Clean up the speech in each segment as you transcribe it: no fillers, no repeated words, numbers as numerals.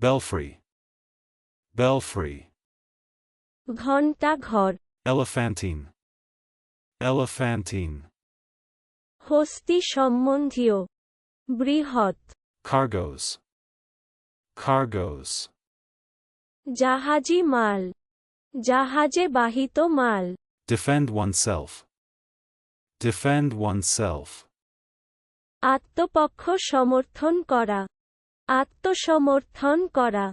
Belfry. Belfry. ঘণ্টা ঘর, Elephantine. Elephantine. হস্তি সম্বন্ধীয়, বৃহৎ, Cargoes. Cargoes. জাহাজী মাল, জাহাজে বাহিত মাল, Defend oneself. Defend oneself. আত্মপক্ষ সমর্থন করা, আত্মসমর্থন করা,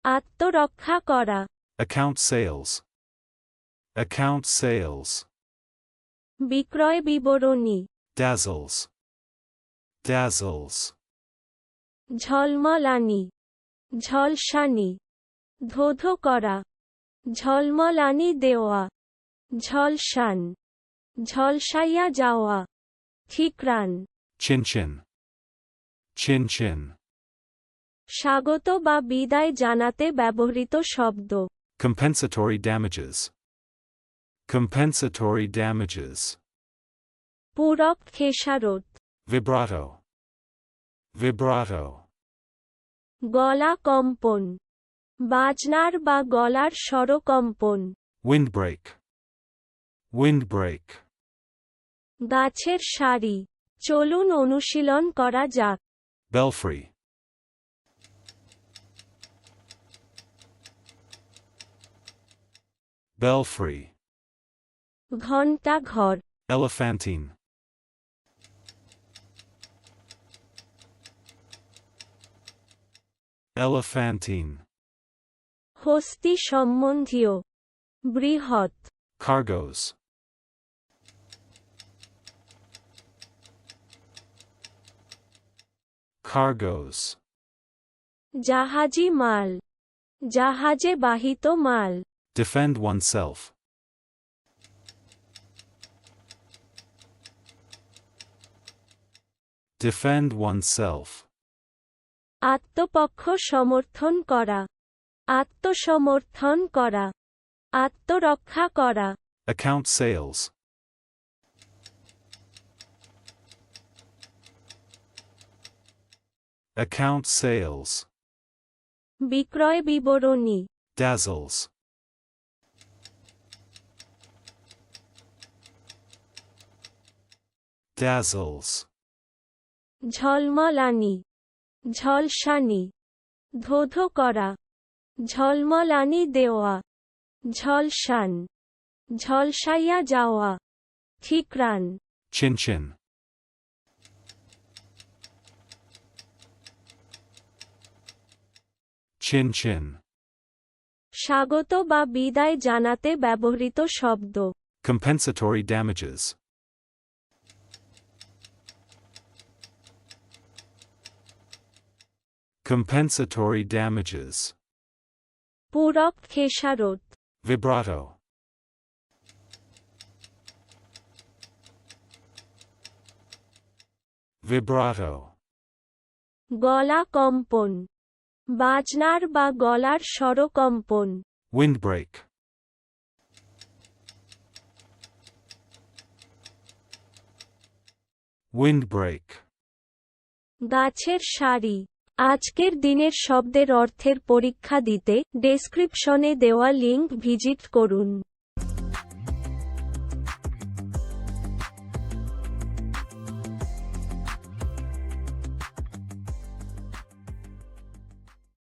আত্মরক্ষা করা, Account sales. Account sales. বিক্রয় বিবরণী, Dazzles. Dazzles. ঝলমলানি, ঝলসানি, ধোধো করা, ঝলমলানি দেওয়া, ঝলসান, ঝলসাইয়া যাওয়া, ঠিকরান, Chin chin. Chin chin. স্বাগত বা বিদায় জানাতে ব্যবহৃত শব্দ, Compensatory damages. Compensatory damages. পূরক খেসারত, Vibrato. Vibrato. গলা কম্পন, বাজনার বা গলার স্বরকম্পন, Windbreak. Windbreak. গাছের সারি, চলুন অনুশীলন করা যাক, Belfry. Belfry. ঘণ্টা ঘর, Elephantine. Elephantine. হস্তি সম্বন্ধীয়, বৃহৎ, Cargoes. Cargoes. জাহাজী মাল, জাহাজে বাহিত মাল, Defend oneself. Defend oneself. আত্মপক্ষ সমর্থন করা, আত্মসমর্থন করা, আত্মরক্ষা করা, Account sales. Account sales. বিক্রয় বিবরণী, Dazzles. Dazzles. ঝলমলানি, ঝলসানি, ধোধো করা, ঝলমলানি দেওয়া, ঝলসান, ঝলসাইয়া যাওয়া, ঠিকরান, Chin chin. Chin chin. স্বাগত বা বিদায় জানাতে ব্যবহৃত শব্দ, Compensatory damages. Compensatory damages. পূরক খেসারত, Vibrato. Vibrato. গলা কম্পন, বাজনার বা গলার স্বরকম্পন, Windbreak. Windbreak. গাছের সারি। আজকের দিনের শব্দের অর্থের পরীক্ষা দিতে ডেসক্রিপশনে দেওয়া লিংক ভিজিট করুন।